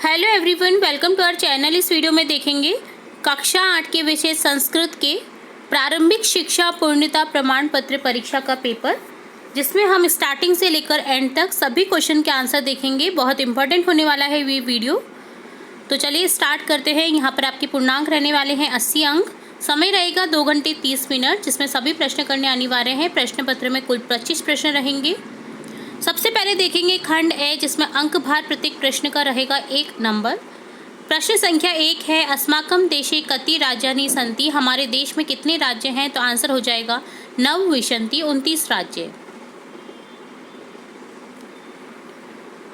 Hello everyone, welcome to our channel. इस video में देखेंगे कक्षा 8 के विषय संस्कृत के प्रारंभिक शिक्षा पूर्णता प्रमाण पत्र परीक्षा का पेपर, जिसमें हम स्टार्टिंग से लेकर एंड तक सभी क्वेश्चन के आंसर देखेंगे। बहुत इंपॉर्टेंट होने वाला है ये वीडियो। तो चलिए स्टार्ट करते हैं। यहाँ पर आपके पूर्णांक रहने वाले हैं 80 अंक। समय रहेगा 2 घंटे 30 मिनट, जिसमें सभी प्रश्न करने अनिवार्य हैं। प्रश्न पत्र में कुल 25 प्रश्न रहेंगे। सबसे पहले देखेंगे खंड ए, जिसमें अंक भार प्रत्येक प्रश्न का रहेगा 1 नंबर। प्रश्न संख्या 1 है, अस्माकं देशे कति राज्यानि सन्ति। हमारे देश में कितने राज्य हैं? तो आंसर हो जाएगा 9 विंशति, 29 राज्य।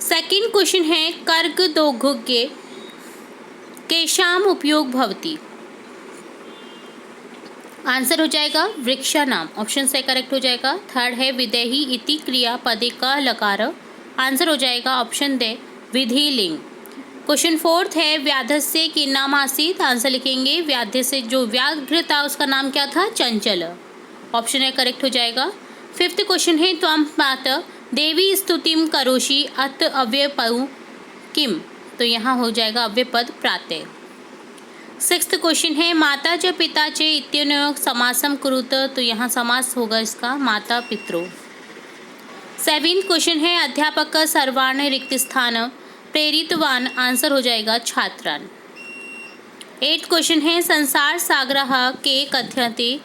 सेकंड क्वेश्चन है, कर्क दोघुग्गे केशाम उपयोग भवति। आंसर हो जाएगा वृक्षा नाम, ऑप्शन से करेक्ट हो जाएगा। थर्ड है, विदेही इति क्रिया पदे का लकार। आंसर हो जाएगा ऑप्शन दे विधि लिंग। क्वेश्चन 4 है, व्याधस्य के नाम आसीत। आंसर लिखेंगे व्याध्य से जो व्याघ्र था उसका नाम क्या था? चंचल, ऑप्शन ए करेक्ट हो जाएगा। 5th क्वेश्चन है, त्वं पात देवी स्तुतिम करोषि अत अव्ययपौ किम। तो यहाँ हो जाएगा अव्ययपद प्रातः। 6th क्वेश्चन है, माता च पिता च इत्यनयोः समासम कुरुत। तो यहाँ समास होगा इसका माता पितरो। 7th क्वेश्चन है, अध्यापक सर्वान् रिक्त स्थान प्रेरितवान। आंसर हो जाएगा छात्रान्। 8th क्वेश्चन है, संसार सागरः के कथ्यते।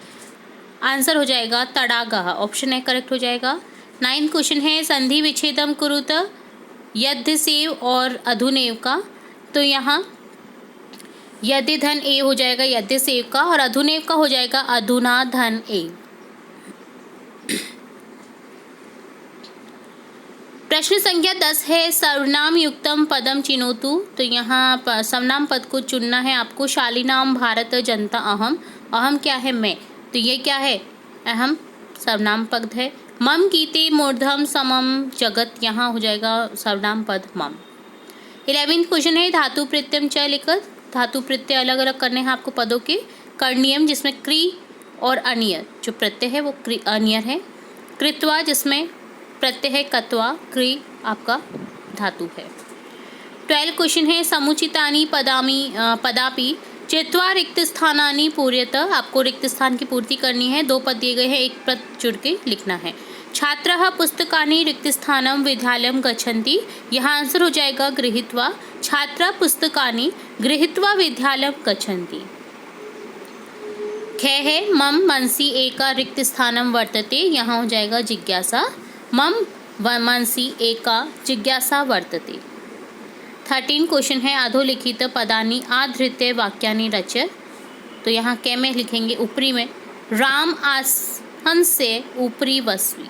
आंसर हो जाएगा तडागः, ऑप्शन ए करेक्ट हो जाएगा। 9th क्वेश्चन है, संधि विच्छेदम कुरुत यद्यसेव और अधुनेव का। तो यहाँ यदि धन ए हो जाएगा यद्यसेव का, और अधुनेव का हो जाएगा अधुना धन ए। प्रश्न संख्या 10 है, सर्वनाम युक्तम पदम चिनोतु। तो यहाँ सर्वनाम पद को चुनना है आपको। शालिनाम भारत जनता अहम। अहम क्या है? मैं। तो ये क्या है? अहम सर्वनाम पद है। मम गीते मूर्धम समम जगत। यहाँ हो जाएगा सर्वनाम पद मम। 11th क्वेश्चन है, धातु प्रत्यय च लिखत। धातु प्रत्यय अलग अलग करने हैं आपको पदों के। कर्णियम, जिसमें क्री और अनियर जो प्रत्यय है वो अनियर है। कृत्वा, जिसमें प्रत्यय है कत्वा। क्री आपका धातु है। 12 क्वेश्चन है, समुचितानि पदापि चित्वा रिक्त स्थानानि पूर्यत। आपको रिक्त स्थान की पूर्ति करनी है। 2 पद दिए गए हैं, एक पद जुड़ के लिखना है। छात्रः पुस्तकानि रिक्त स्थानं विद्यालयं गच्छन्ति। यहाँ आंसर हो जाएगा गृहीत्वा। छात्रा पुस्तकानि गृहीत्वा विद्यालयं गच्छन्ति। ख है, मम मनसि एका रिक्त स्थानं वर्तते। यहाँ हो जाएगा जिज्ञासा। मम मनसि एका जिज्ञासा वर्तते। 13 क्वेश्चन है, अधोलिखित पदानि आधृत्य वाक्यानि रचय। तो यहाँ कै में लिखेंगे ऊपरी में, राम आसन से ऊपरी वस्वी।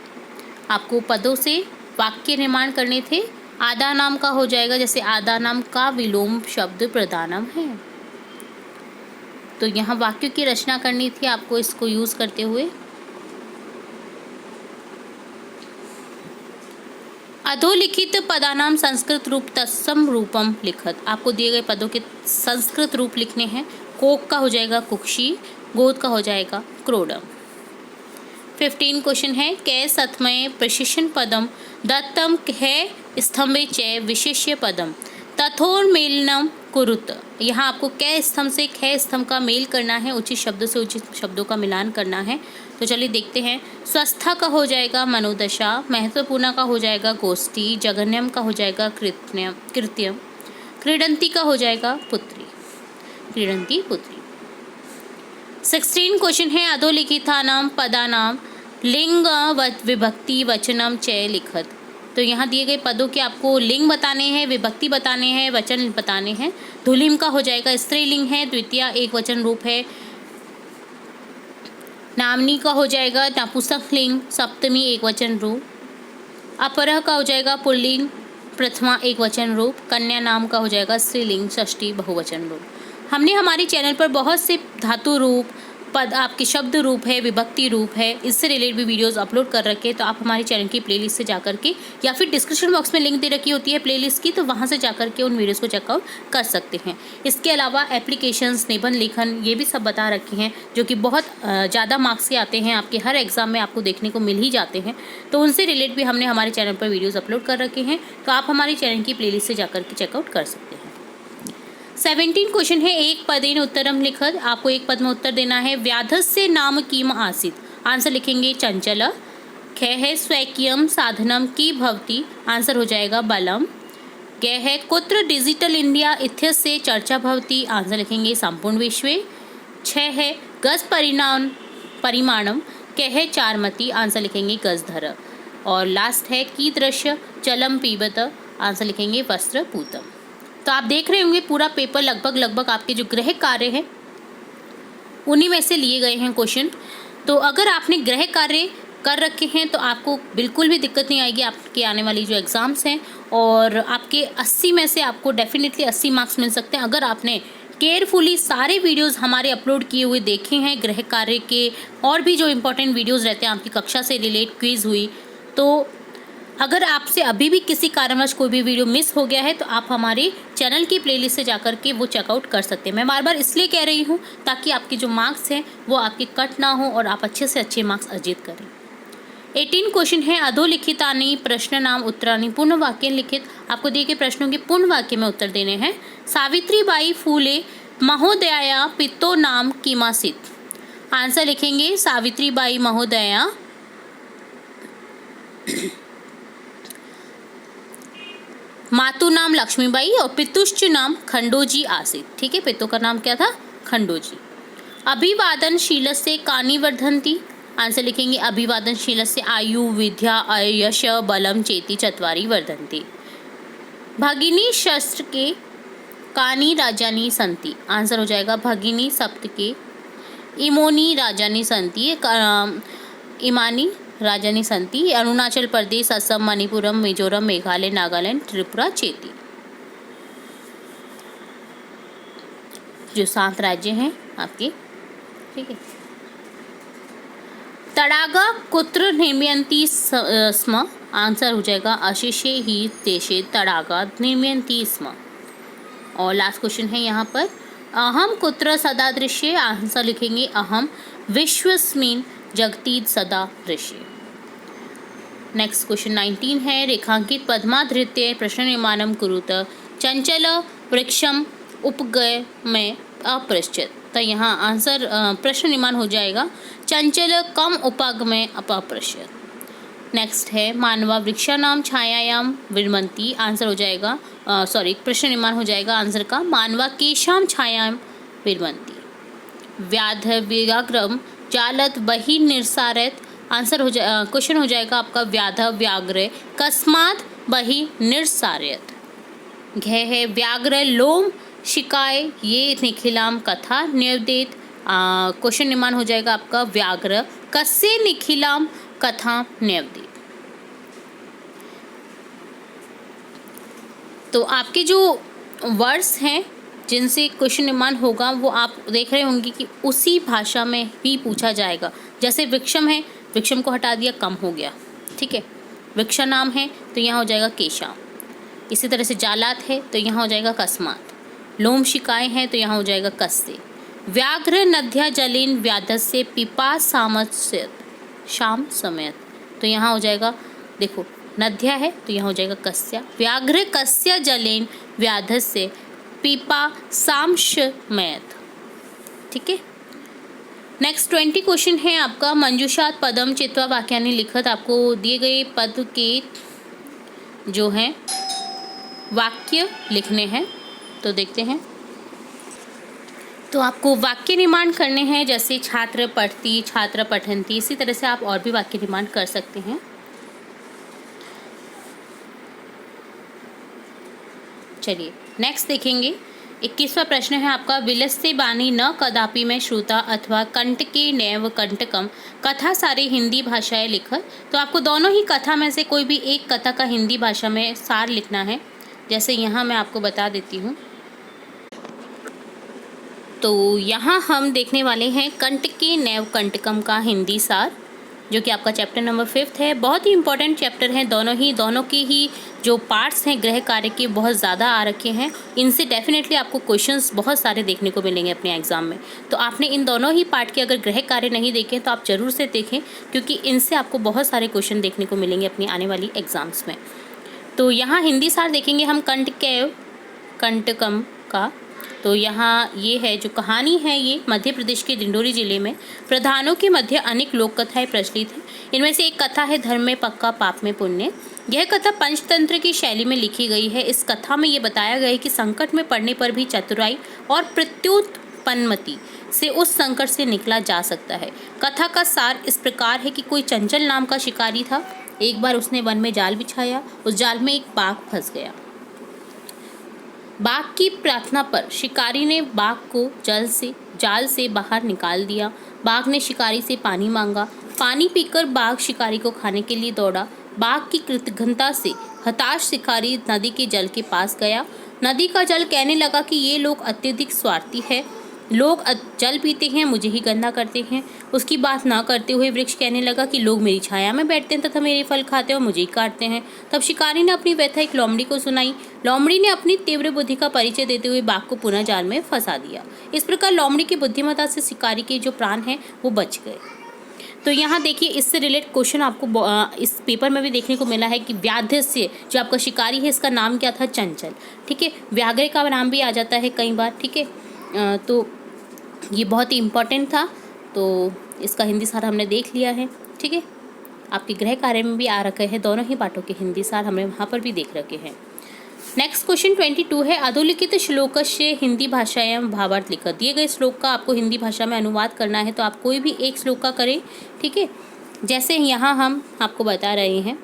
आपको पदों से वाक्य निर्माण करने थे। आदा नाम का हो जाएगा, जैसे आदा नाम का विलोम शब्द प्रधानम है। तो यहाँ वाक्यों की रचना करनी थी आपको इसको यूज करते हुए। अधोलिखित पदानाम संस्कृत रूप तत्सम रूपम लिखत। आपको दिए गए पदों के संस्कृत रूप लिखने हैं। कोक का हो जाएगा कुक्षी, गोद का हो जाएगा क्रोडम। 15 क्वेश्चन है, कै सत्मय प्रशिक्षण पदम दत्तम है स्तंभे च विशिष्य पदम तथोर्मेलनम कुरुत। यहाँ आपको कै स्तंभ से खे स्तंभ का मेल करना है, उचित शब्द से उचित शब्दों का मिलान करना है। तो चलिए देखते हैं। स्वस्था का हो जाएगा मनोदशा, महत्वपूर्ण का हो जाएगा गोष्ठी, जघन्यम का हो जाएगा कृत्यम, क्रीडंती का हो जाएगा पुत्री, क्रीडंती पुत्री। 16 क्वेश्चन है, अधोलिखितानां पदानां लिंग विभक्ति वचनम च लिखत। तो यहाँ दिए गए पदों के आपको लिंग बताने हैं, विभक्ति बताने हैं, वचन बताने हैं। धुलिम का हो जाएगा स्त्रीलिंग है, द्वितीय एक वचन रूप है। नामनी का हो जाएगा नपुंसक लिंग, सप्तमी एक वचन रूप। अपरह का हो जाएगा पुल्लिंग, प्रथमा एक वचन रूप। कन्या नाम का हो जाएगा स्त्रीलिंग, षष्ठी बहुवचन रूप। हमने हमारे चैनल पर बहुत से धातु रूप, पद आपके शब्द रूप है, विभक्ति रूप है, इससे रिलेटेड भी वीडियोस अपलोड कर रखे हैं। तो आप हमारे चैनल की प्लेलिस्ट से जाकर के, या फिर डिस्क्रिप्शन बॉक्स में लिंक दे रखी होती है प्लेलिस्ट की, तो वहाँ से जाकर के उन वीडियोस को चेकआउट कर सकते हैं। इसके अलावा एप्लीकेशंस, निबंध लेखन, ये भी सब बता रखे हैं, जो कि बहुत ज़्यादा मार्क्स के आते हैं, आपके हर एग्जाम में आपको देखने को मिल ही जाते हैं। तो उनसे रिलेटेड भी हमने हमारे चैनल पर वीडियोज़ अपलोड कर रखे हैं। तो आप हमारे चैनल की प्लेलिस्ट से जाकर के चेकआउट कर सकते हैं। 17 क्वेश्चन है एक पदेन उत्तरम लिखत, आपको एक पद में उत्तर देना है। व्याधस्य नाम किम आसीत, आंसर लिखेंगे चंचल। ख है स्वैक्यम साधनम की भवती, आंसर हो जाएगा बलम। ग है कुत्र डिजिटल इंडिया इत्यस्य चर्चा भवती, आंसर लिखेंगे संपूर्ण विश्वे। 6 है गज परिमाणम, क है चारमती, आंसर लिखेंगे गजधर। और लास्ट है कीदृश्य जलम पीबत, आंसर लिखेंगे वस्त्र पूतम। तो आप देख रहे होंगे पूरा पेपर लगभग आपके जो गृह कार्य हैं उन्हीं में से लिए गए हैं क्वेश्चन। तो अगर आपने गृह कार्य कर रखे हैं तो आपको बिल्कुल भी दिक्कत नहीं आएगी आपके आने वाली जो एग्ज़ाम्स हैं, और आपके 80 में से आपको डेफिनेटली 80 मार्क्स मिल सकते हैं अगर आपने केयरफुली सारे वीडियोस हमारे अपलोड किए हुए देखे हैं गृह कार्य के, और भी जो इम्पोर्टेंट वीडियोस रहते हैं आपकी कक्षा से रिलेट क्विज़ हुई। तो अगर आपसे अभी भी किसी कारणवश कोई भी वीडियो मिस हो गया है तो आप हमारे चैनल की प्लेलिस्ट से जाकर के वो चेकआउट कर सकते हैं। मैं बार बार इसलिए कह रही हूँ ताकि आपके जो मार्क्स हैं वो आपके कट ना हो और आप अच्छे से अच्छे मार्क्स अर्जित करें। 18 क्वेश्चन है अधोलिखितानि प्रश्न नाम उत्तराणि पूर्ण वाक्य लिखित, आपको दिए गए प्रश्नों के पूर्ण वाक्य में उत्तर देने हैं। सावित्रीबाई फूले महोदया पितो नाम किमासीत, आंसर लिखेंगे सावित्रीबाई महोदया मातु नाम लक्ष्मीबाई और पितुश्च नाम खंडोजी आसीत। ठीक है, पितु का नाम क्या था? खंडोजी। अभिवादनशील से कानि वर्धन्ति, आंसर लिखेंगे अभिवादनशील से आयु विद्या यश बलम चेति चत्वारि वर्धन्ति। भगिनी शस्त्र के कानि राजानी संति, आंसर हो जाएगा भगिनी सप्त के इमोनी राजानी संति, इमानी राजानी संति। अरुणाचल प्रदेश, असम, मणिपुरम, मिजोरम, मेघालय, नागालैंड, त्रिपुरा, चेती, जो 7 राज्य हैं आपके। ठीक है। तड़ागा कुत्र निर्मयन्ति स्म, आंसर हो जाएगा अशेषे ही देशे तड़ागा निर्मयन्ति स्म। और लास्ट क्वेश्चन है यहाँ पर अहम कुत्र सदा दृश्ये, आंसर लिखेंगे अहम विश्वस्मिन् जगति सदा दृश्ये। नेक्स्ट क्वेश्चन 19 है रेखांकित पद्माधृत्य प्रश्न निर्माणम कुरुत चंचल वृक्षम उपगय में अपृश्चित, तो यहाँ आंसर प्रश्न निर्माण हो जाएगा चंचल कम उपग में अपृश्चित। नेक्स्ट है मानवा वृक्षानाम छायायाम विरमंती, आंसर हो जाएगा प्रश्न निर्माण हो जाएगा आंसर का मानवा केशाम छायाम विरमंती। व्याध व्याघ्रम जालत बहि निर्सारत, आंसर हो जाए क्वेश्चन हो जाएगा आपका व्याध व्याघ्र कस्मात बहि निर्सारयत। घ है व्याघ्र लोम शिकाय ये निखिलाम कथा न्यवदेत, क्वेश्चन निर्माण हो जाएगा आपका व्याघ्र कस्य निखिलाम कथा न्यवदेत। तो आपके जो वर्ड्स हैं जिनसे क्वेश्चन निर्माण होगा वो आप देख रहे होंगे कि उसी भाषा में ही पूछा जाएगा। जैसे वृक्षम है, वृक्षम को हटा दिया कम हो गया। ठीक है, वृक्षा नाम है तो यहाँ हो जाएगा केशाम। इसी तरह से जालात है तो यहाँ हो जाएगा कस्मात। लोम शिकाएँ हैं तो यहाँ हो जाएगा कस्से। व्याघ्र नद्या जलेन व्याधस्य पिपा सामस्यत शाम समयत, तो यहाँ हो जाएगा देखो नद्या है तो यहाँ हो जाएगा कस्या। व्याघ्र कस्य जलेन व्याधस्य पिपा सामशमयत। ठीक है। नेक्स्ट 20 क्वेश्चन है आपका मंजूषात पदम चित्वा वाक्यानि लिखत, आपको दिए गए पद के जो हैं वाक्य लिखने हैं। तो देखते हैं, तो आपको वाक्य निर्माण करने हैं जैसे छात्र पढ़ती, छात्र पठन्ति, इसी तरह से आप और भी वाक्य निर्माण कर सकते हैं। चलिए नेक्स्ट देखेंगे। 21वां प्रश्न है आपका विलस्ते बानी न कदापि में श्रुता अथवा कंटके नैव कंटकम कथा सारे हिंदी भाषाएं लिखत, तो आपको दोनों ही कथा में से कोई भी एक कथा का हिंदी भाषा में सार लिखना है। जैसे यहाँ मैं आपको बता देती हूँ, तो यहाँ हम देखने वाले हैं कंटके नैव कंटकम का हिंदी सार, जो कि आपका चैप्टर नंबर 5 है। बहुत ही इंपॉर्टेंट चैप्टर हैं दोनों के ही जो पार्ट्स हैं गृह कार्य के बहुत ज़्यादा आ रखे हैं। इनसे डेफिनेटली आपको क्वेश्चंस बहुत सारे देखने को मिलेंगे अपने एग्ज़ाम में। तो आपने इन दोनों ही पार्ट के अगर गृह कार्य नहीं देखे तो आप ज़रूर से देखें, क्योंकि इनसे आपको बहुत सारे क्वेश्चन देखने को मिलेंगे अपनी आने वाली एग्ज़ाम्स में। तो यहाँ हिंदी सार देखेंगे हम कंटकम का, तो यहाँ ये है जो कहानी है, ये मध्य प्रदेश के डिंडोरी जिले में प्रधानों के मध्य अनेक लोक कथाएं प्रचलित हैं। इनमें से एक कथा है धर्म में पक्का पाप में पुण्य। यह कथा पंचतंत्र की शैली में लिखी गई है। इस कथा में ये बताया गया है कि संकट में पड़ने पर भी चतुराई और प्रत्युत्पन्नमति से उस संकट से निकला जा सकता है। कथा का सार इस प्रकार है कि कोई चंचल नाम का शिकारी था। एक बार उसने वन में जाल बिछाया, उस जाल में एक बाघ फंस गया। बाघ की प्रार्थना पर शिकारी ने बाघ को जाल से बाहर निकाल दिया। बाघ ने शिकारी से पानी मांगा। पानी पीकर बाघ शिकारी को खाने के लिए दौड़ा। बाघ की कृतघ्नता से हताश शिकारी नदी के जल के पास गया। नदी का जल कहने लगा कि ये लोग अत्यधिक स्वार्थी है, लोग जल पीते हैं, मुझे ही गंदा करते हैं। उसकी बात ना करते हुए वृक्ष कहने लगा कि लोग मेरी छाया में बैठते हैं तथा मेरे फल खाते हैं और मुझे ही काटते हैं। तब शिकारी ने अपनी व्यथा एक लोमड़ी को सुनाई। लोमड़ी ने अपनी तीव्र बुद्धि का परिचय देते हुए बाघ को पुनः जाल में फंसा दिया। इस प्रकार लोमड़ी की बुद्धिमत्ता से शिकारी के जो प्राण हैं वो बच गए। तो यहाँ देखिए, इससे रिलेटेड क्वेश्चन आपको इस पेपर में भी देखने को मिला है कि व्याघ्र से जो आपका शिकारी है इसका नाम क्या था? चंचल। ठीक है, व्याघ्र का नाम भी आ जाता है कई बार। ठीक है, तो ये बहुत ही इम्पोर्टेंट था। तो इसका हिंदी सार हमने देख लिया है। ठीक है, आपके गृह कार्य में भी आ रखे हैं, दोनों ही पाठों के हिंदी सार हमने वहाँ पर भी देख रखे हैं। नेक्स्ट क्वेश्चन 22 है, अधोलिखित श्लोकस्य हिंदी भाषायां भावार्थ लिखा। दिए गए श्लोक का आपको हिंदी भाषा में अनुवाद करना है, तो आप कोई भी एक श्लोक का करें। ठीक है, जैसे यहाँ हम आपको बता रहे हैं,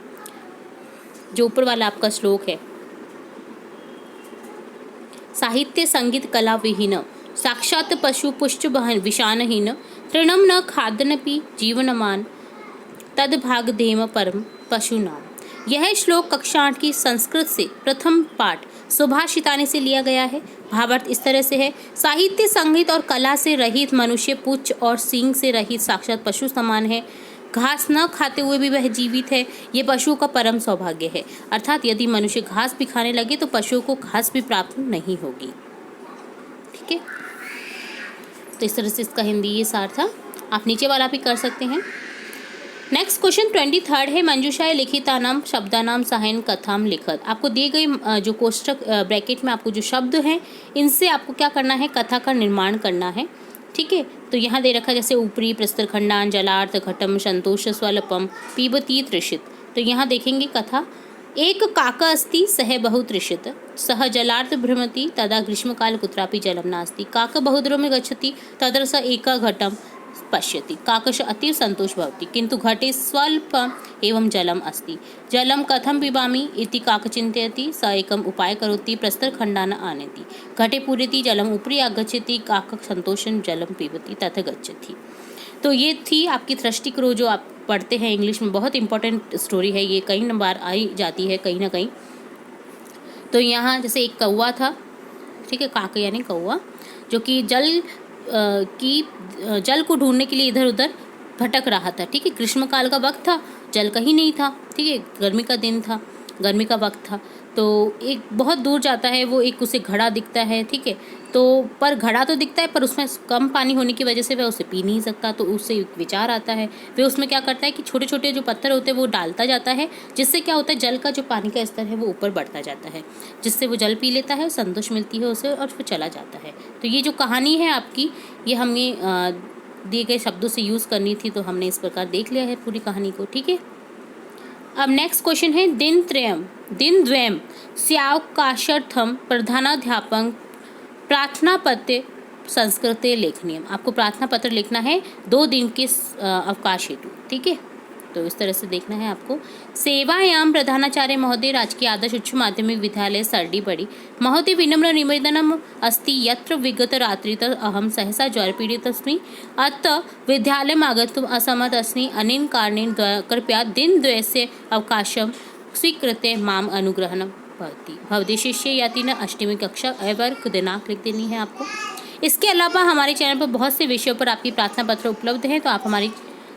जो ऊपर वाला आपका श्लोक है, साहित्य संगीत कला विहीन साक्षात पशु पुष्ट विषानहीन तृणम न खादनपि जीवनमान तद भाग धेम परम पशु नाम। यह श्लोक कक्षा 8 की संस्कृत से प्रथम पाठ सुभाषिताने से लिया गया है। भावार्थ इस तरह से है, साहित्य संगीत और कला से रहित मनुष्य पुच्छ और सींग से रहित साक्षात पशु समान है। घास न खाते हुए भी वह जीवित है, ये पशुओं का परम सौभाग्य है। अर्थात यदि मनुष्य घास भी खाने लगे तो पशुओं को घास भी प्राप्त नहीं होगी। ठीक है, तो इस तरह से इसका हिंदी ये सार था। आप नीचे वाला भी कर सकते हैं। नेक्स्ट क्वेश्चन 23 है, मंजूषाए लिखितानाम शब्दानाम साहाय्यन कथाम लिखत। आपको दिए गए जो कोष्ठक ब्रैकेट में आपको जो शब्द हैं, इनसे आपको क्या करना है? कथा का निर्माण करना है। ठीक है, तो यहाँ दे रखा जैसे ऊपरी प्रस्तरखंडान जलार्थ घटम संतोष स्वल्पम पीबती तृषित। तो यहाँ देखेंगे कथा, एक काका अस्ति सह बहु तृषित सह जलार्थ भ्रमति तदा ग्रीष्मकाल कुत्रापि जलम नास्ति काक बहुद्रमे गच्छति तत्र स एका घटम पश्यति काकश अतीव संतोष भवति किंतु घटे स्वल्पम एवं जलम अस्ति जलम कथम पिबामि इति काक चिंतयति स एकम उपाय करोति प्रस्तरखंडान आनयति घटे पूरयति जलम उपरि आगच्छति काक संतोषं जलम पीबति तथा गच्छति। तो ये थी आपकी थ्रष्टि क्रो, जो आप पढ़ते हैं इंग्लिश में, बहुत इंपॉर्टेंट स्टोरी है ये, कई बार आई जाती है कहीं ना कहीं। तो यहाँ जैसे एक कौवा था, ठीक है, काक यानी कौवा, जो कि जल को ढूंढने के लिए इधर उधर भटक रहा था। ठीक है, ग्रीष्मकाल का वक्त था, जल कहीं नहीं था। ठीक है, गर्मी का दिन था, गर्मी का वक्त था, तो एक बहुत दूर जाता है वो, एक उसे घड़ा दिखता है। ठीक है, तो पर घड़ा तो दिखता है पर उसमें कम पानी होने की वजह से वह उसे पी नहीं सकता। तो उससे विचार आता है, वह उसमें क्या करता है कि छोटे छोटे जो पत्थर होते हैं वो डालता जाता है, जिससे क्या होता है जल का जो पानी का स्तर है वो ऊपर बढ़ता जाता है, जिससे वो जल पी लेता है, संतोष मिलती है उसे और फिर चला जाता है। तो ये जो कहानी है आपकी, ये हमें दिए गए शब्दों से यूज़ करनी थी, तो हमने इस प्रकार देख लिया है पूरी कहानी को। ठीक है, अब नेक्स्ट क्वेश्चन है, दिन द्वयम स्यावकाशार्थम प्रधानाध्यापक प्रार्थना पत्र संस्कृते लेखनीयम। आपको प्रार्थना पत्र लिखना है 2 दिन के अवकाश हेतु। ठीक है, तो इस तरह से देखना है आपको। सेवायाम प्रधानाचार्य महोदय राजकीय आदर्श उच्च माध्यमिक विद्यालय सरडी बड़ी महोदय विनम्र निवेदनम अस्ति यत्र विगत रात्रित अहम सहसा ज्वरपीडितस्मि अतः विद्यालयम् आगन्तुम् असमर्थ अस्मि अनेन कारणेन कृपया दिनद्वयस्य अवकाशं स्वीकृत्य माम अनुग्रहणं भवति। भवती शिष्य याति न 8वीं कक्षा अवर्क दिनांक लिख देनी है आपको। इसके अलावा हमारे चैनल पर बहुत से विषयों पर आपकी प्रार्थना पत्र उपलब्ध हैं, तो आप हमारी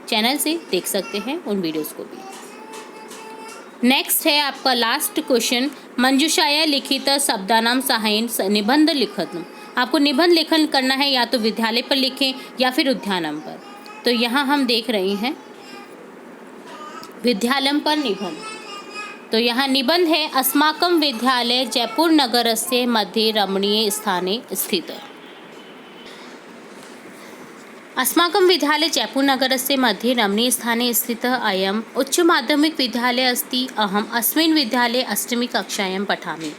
चैनल से देख सकते हैं उन वीडियोस को भी। नेक्स्ट है आपका लास्ट क्वेश्चन, मंजूषाया लिखित शब्दानाम साहाय्यन निबंध लिखन। आपको निबंध लेखन करना है, या तो विद्यालय पर लिखें या फिर उद्यानम पर। तो यहाँ हम देख रहे हैं विद्यालय पर निबंध। तो यहाँ निबंध है अस्माकं विद्यालय जयपुर नगरस्य मध्ये रमणीय स्थाने स्थित। अस्माकं विद्यालय जयपुरनगरस्य मध्ये रमणीयस्थाने स्थितः अयम् उच्चमाध्यमिकविद्यालयः अस्ति। अहम् अस्मिन् विद्यालये 8मी कक्षायां पठामि।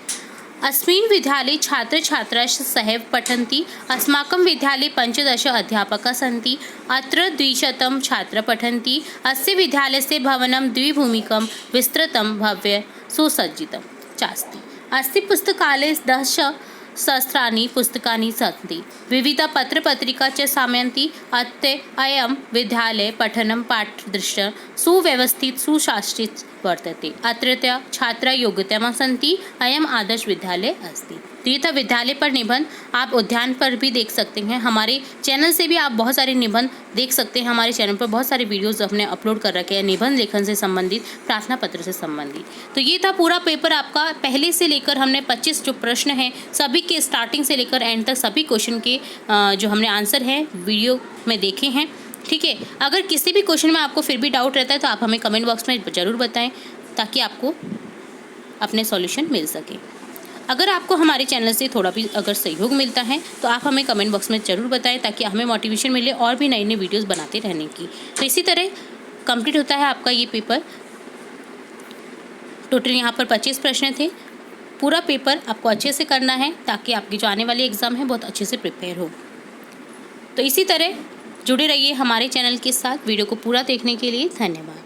अस्मिन् विद्यालये छात्रछात्राश्च सहैव पठन्ति। अस्माकं विद्यालये 15 अध्यापकाः सन्ति। अत्र 200 छात्राः पठन्ति। अस्य विद्यालयस्य भवनं द्विभूमिकं विस्तृतं भव्य सुसज्जितं चास्ति। अस्य पुस्तकालये 10 सहस्राणि पुस्तकानि सन्ति। विविधपत्रपत्रिका च सामयन्ति। अयं विद्यालये पठनं पाठदृष्ट्या सुव्यवस्थित सुशासित वर्तते। अत्रत्य छात्राः योग्यतमाः सन्ति। अयम् आदर्श विद्यालय अस्ति। तो ये था विद्यालय पर निबंध। आप उद्यान पर भी देख सकते हैं। हमारे चैनल से भी आप बहुत सारे निबंध देख सकते हैं। हमारे चैनल पर बहुत सारे वीडियोस हमने अपलोड कर रखे हैं निबंध लेखन से संबंधित, प्रार्थना पत्र से संबंधित। तो ये था पूरा पेपर आपका। पहले से लेकर हमने 25 जो प्रश्न हैं सभी के स्टार्टिंग से लेकर एंड तक सभी क्वेश्चन के जो हमने आंसर हैं वीडियो में देखे हैं। ठीक है, अगर किसी भी क्वेश्चन में आपको फिर भी डाउट रहता है तो आप हमें कमेंट बॉक्स में ज़रूर बताएं ताकि आपको अपने सॉल्यूशन मिल सके। अगर आपको हमारे चैनल से थोड़ा भी अगर सहयोग मिलता है तो आप हमें कमेंट बॉक्स में ज़रूर बताएं ताकि हमें मोटिवेशन मिले और भी नई नई वीडियोस बनाते रहने की। तो इसी तरह कंप्लीट होता है आपका ये पेपर। टोटल यहाँ पर 25 प्रश्न थे। पूरा पेपर आपको अच्छे से करना है ताकि आपकी जो आने वाली एग्ज़ाम है बहुत अच्छे से प्रिपेयर हो। तो इसी तरह जुड़े रहिए हमारे चैनल के साथ। वीडियो को पूरा देखने के लिए धन्यवाद।